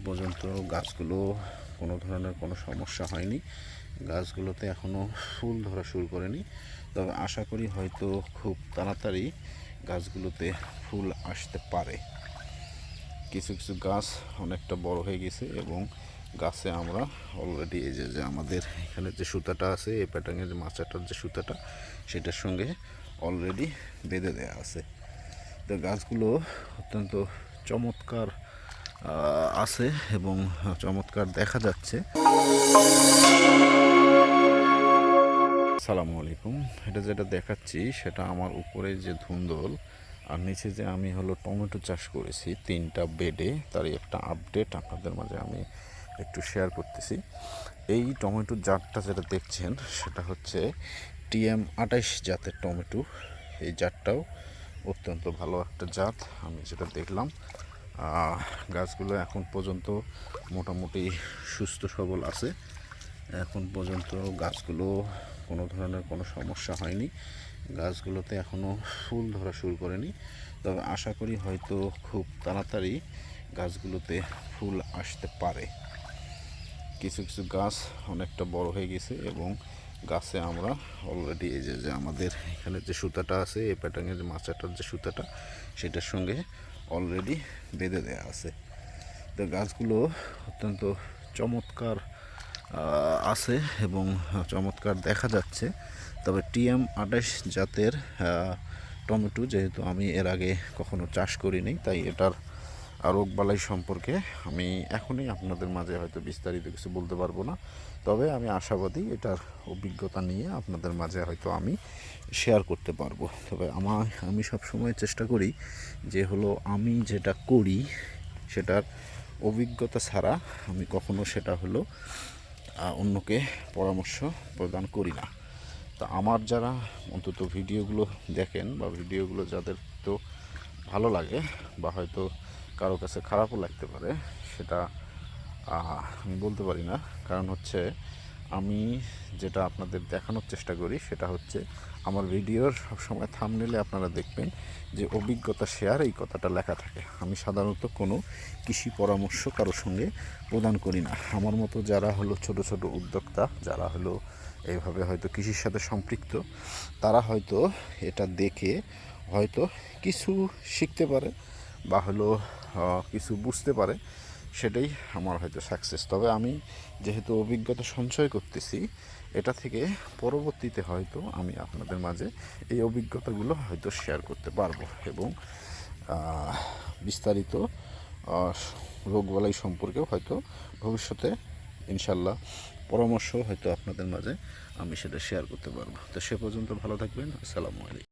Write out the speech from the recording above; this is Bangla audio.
পর্যন্ত গাছগুলো কোনো ধরনের কোনো সমস্যা হয়নি। গাছগুলোতে এখনও ফুল ধরা শুরু করেনি, তবে আশা করি হয়তো খুব তাড়াতাড়ি গাছগুলোতে ফুল আসতে পারে। কিছু কিছু গাছ অনেকটা বড় হয়ে গেছে এবং গাছে আমরা অলরেডি এই যে আমাদের এখানে যে সুতাটা আছে, এই প্যাটার্নের যে মাচাটার যে সুতাটা, সেটার সঙ্গে অলরেডি বেঁধে দেওয়া আছে। তো গাছগুলো অত্যন্ত চমৎকার আছে এবং চমৎকার দেখা যাচ্ছে। আসসালামু আলাইকুম। এটা যেটা দেখাচ্ছি সেটা আমার উপরে যে ধুন্দল আর নিচে যে আমি টমেটো চাষ করেছি 3টা বেডে, তারই একটা আপডেট আপনাদের মাঝে আমি একটু শেয়ার করতেছি। এই টমেটোর জাতটা যেটা দেখছেন সেটা হচ্ছে TM28 জাতের টমেটো। এই জাতটাও অত্যন্ত ভালো একটা জাত আমি যেটা দেখলাম। গাছগুলো এখন পর্যন্ত মোটামুটি সুস্থ সবল আছে। এখন পর্যন্ত গাছগুলো কোনো ধরনের কোনো সমস্যা হয়নি। গাছগুলোতে এখনও ফুল ধরা শুরু করেনি, তবে আশা করি হয়তো খুব তাড়াতাড়ি গাছগুলোতে ফুল আসতে পারে। কিছু কিছু গাছ অনেকটা বড় হয়ে গেছে এবং গাছে আমরা অলরেডি এই যে আমাদের এখানে যে সুতাটা আছে, এই প্যাটার্নের যে মাচাটার যে সুতাটা, সেটার সঙ্গে অলরেডি বেঁধে দেওয়া আছে। তো গাছগুলো অত্যন্ত চমৎকার আছে এবং চমৎকার দেখা যাচ্ছে। তবে TM28 জাতের টমেটো যেহেতু আমি এর আগে কখনো চাষ করিনি, তাই এটার রোগবালাই সম্পর্কে আমি এখনই আপনাদের মাঝে হয়তো বিস্তারিত কিছু বলতে পারবো না। তবে আমি আশাবাদী এটার অভিজ্ঞতা নিয়ে আপনাদের মাঝে হয়তো আমি শেয়ার করতে পারবো। তবে আমি সবসময় চেষ্টা করি যে আমি যেটা করি সেটার অভিজ্ঞতা ছাড়া আমি কখনো সেটা অন্যকে পরামর্শ প্রদান করি না। তো আমার যারা অন্তত ভিডিওগুলো দেখেন বা ভিডিওগুলো যাদের তো ভালো লাগে বা হয়তো কারো কাছে খারাপও লাগতে পারে, সেটা আমি বলতে পারি না। কারণ আমি যেটা আপনাদের দেখানোর চেষ্টা করি সেটা আমার ভিডিওর সবসময় থাম্বনেইলে আপনারা দেখবেন যে অভিজ্ঞতা শেয়ার এই কথাটা লেখা থাকে। আমি সাধারণত কোনো কৃষি পরামর্শ কারোর সঙ্গে প্রদান করি না। আমার মতো যারা ছোট ছোট উদ্যোক্তা, যারা এইভাবে হয়তো কৃষির সাথে সম্পৃক্ত, তারা হয়তো এটা দেখে হয়তো কিছু শিখতে পারে বা কিছু বুঝতে পারে, সেটাই আমার হয়তো সাকসেস। তবে আমি যেহেতু অভিজ্ঞতা সঞ্চয় করতেছি, এটা থেকে পরবর্তীতে হয়তো আমি আপনাদের মাঝে এই অভিজ্ঞতাগুলো হয়তো শেয়ার করতে পারবো এবং বিস্তারিত রোগবালাই সম্পর্কেও হয়তো ভবিষ্যতে ইনশাল্লাহ পরামর্শ হয়তো আপনাদের মাঝে আমি সেটা শেয়ার করতে পারবো। তো সে পর্যন্ত ভালো থাকবেন। আসসালামু আলাইকুম।